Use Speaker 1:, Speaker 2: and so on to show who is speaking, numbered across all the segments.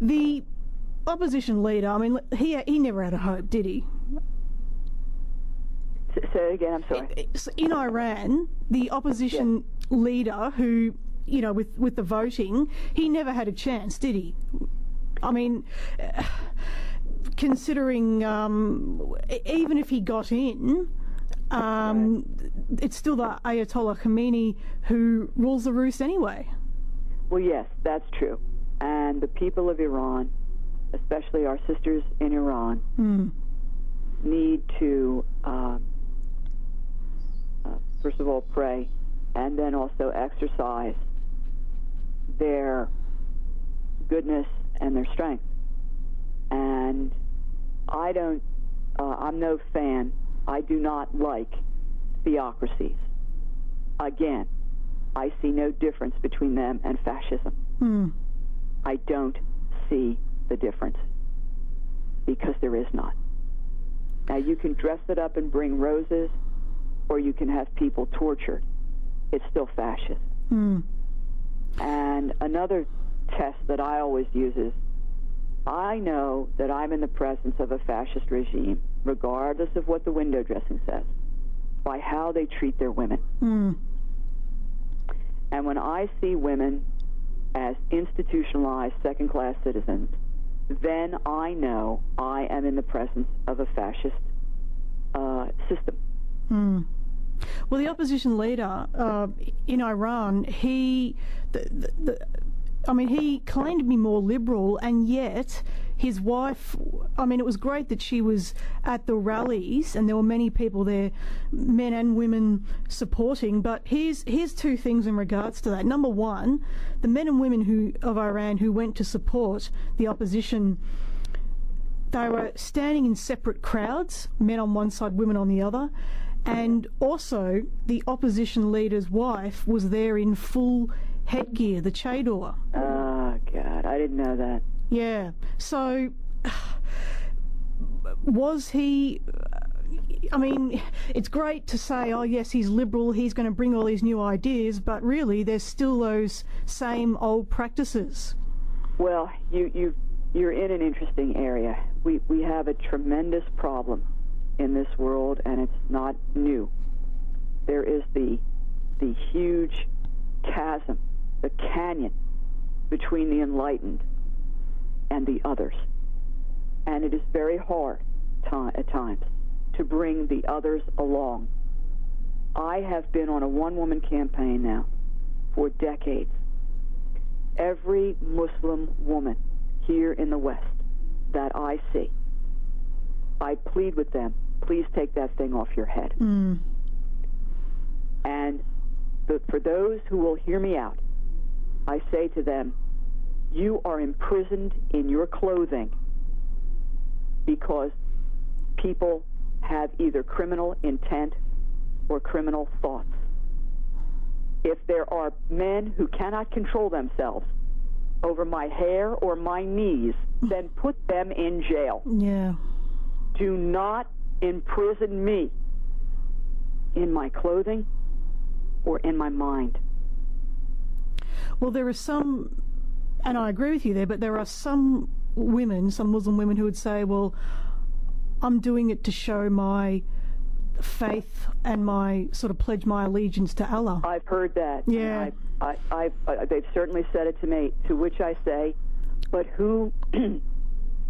Speaker 1: The opposition leader, I mean, he never had a hope, did he?
Speaker 2: Say again, I'm sorry.
Speaker 1: In Iran, the opposition leader who, you know, with the voting, he never had a chance, did he? I mean, considering even if he got in, it's still the Ayatollah Khomeini who rules the roost anyway.
Speaker 2: Well, yes, that's true. And the people of Iran, especially our sisters in Iran, need to, first of all, pray, and then also exercise their goodness and their strength. And I'm no fan. I do not like theocracies. Again, I see no difference between them and fascism. I don't see the difference, because there is not. Now, you can dress it up and bring roses, or you can have people tortured. It's still fascist. And another test that I always use is, I know that I'm in the presence of a fascist regime, regardless of what the window dressing says, by how they treat their women. And when I see women as institutionalized second-class citizens, then I know I am in the presence of a fascist system.
Speaker 1: Well, the opposition leader in Iran, he claimed to be more liberal, and yet his wife, I mean, it was great that she was at the rallies and there were many people there, men and women, supporting, but here's two things in regards to that. Number one, the men and women of Iran who went to support the opposition, they were standing in separate crowds, men on one side, women on the other, and also the opposition leader's wife was there in full headgear, the chador.
Speaker 2: Oh, God, I didn't know that.
Speaker 1: Yeah. So, was he... I mean, it's great to say, oh, yes, he's liberal, he's going to bring all these new ideas, but really there's still those same old practices.
Speaker 2: Well, you're in an interesting area. We have a tremendous problem in this world, and it's not new. There is the huge chasm, the canyon between the enlightened and the others. And it is very hard at times to bring the others along. I have been on a one-woman campaign now for decades. Every Muslim woman here in the West that I see, I plead with them, please take that thing off your head. And for those who will hear me out, I say to them, you are imprisoned in your clothing because people have either criminal intent or criminal thoughts. If there are men who cannot control themselves over my hair or my knees, then put them in jail.
Speaker 1: Yeah.
Speaker 2: Do not imprison me in my clothing or in my mind.
Speaker 1: Well, there are some, and I agree with you there, but there are some women, some Muslim women, who would say, well, I'm doing it to show my faith and my sort of pledge my allegiance to Allah.
Speaker 2: I've heard that.
Speaker 1: Yeah.
Speaker 2: They've certainly said it to me, to which I say, but who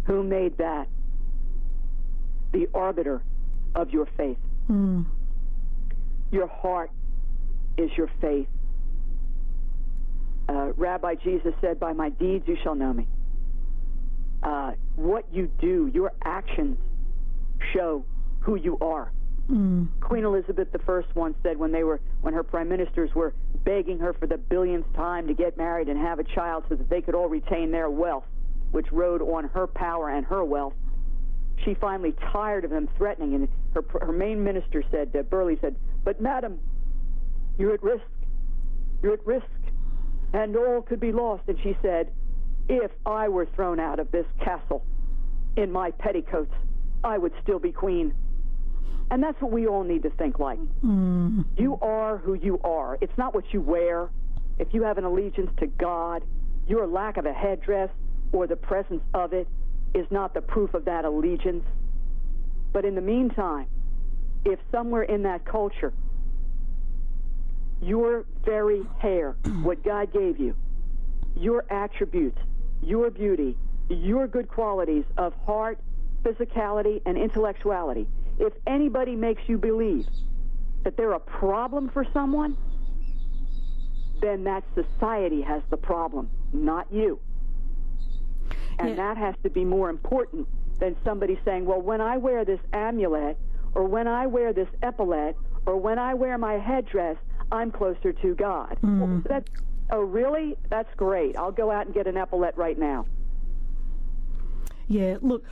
Speaker 2: made that the arbiter of your faith? Your heart is your faith. Rabbi Jesus said, by my deeds you shall know me. What you do, your actions show who you are. Queen Elizabeth I once said when her prime ministers were begging her for the billionth time to get married and have a child so that they could all retain their wealth, which rode on her power and her wealth, she finally tired of them threatening, and her main minister said, Burley said, but madam, you're at risk. You're at risk, and all could be lost. And she said, if I were thrown out of this castle in my petticoats, I would still be queen. And that's what we all need to think like. You are who you are. It's not what you wear. If you have an allegiance to God, your lack of a headdress or the presence of it is not the proof of that allegiance. But in the meantime, if somewhere in that culture, your very hair, what God gave you, your attributes, your beauty, your good qualities of heart, physicality, and intellectuality, if anybody makes you believe that they're a problem for someone, then that society has the problem, not you. And that has to be more important than somebody saying, well, when I wear this amulet, or when I wear this epaulet, or when I wear my headdress, I'm closer to God. Oh, really? That's great. I'll go out and get an epaulet right now.
Speaker 1: Yeah, look,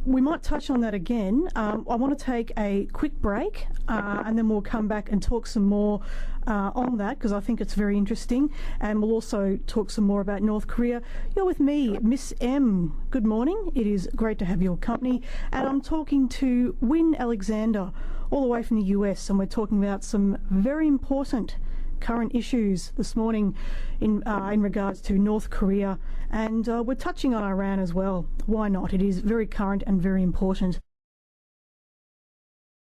Speaker 1: we might touch on that again. I want to take a quick break and then we'll come back and talk some more on that, because I think it's very interesting, and we'll also talk some more about North Korea. You're with me, Miss M. Good morning. It is great to have your company, and I'm talking to Wynne Alexander all the way from the US, and we're talking about some very important current issues this morning in regards to North Korea, and we're touching on Iran as well. Why not? It is very current and very important.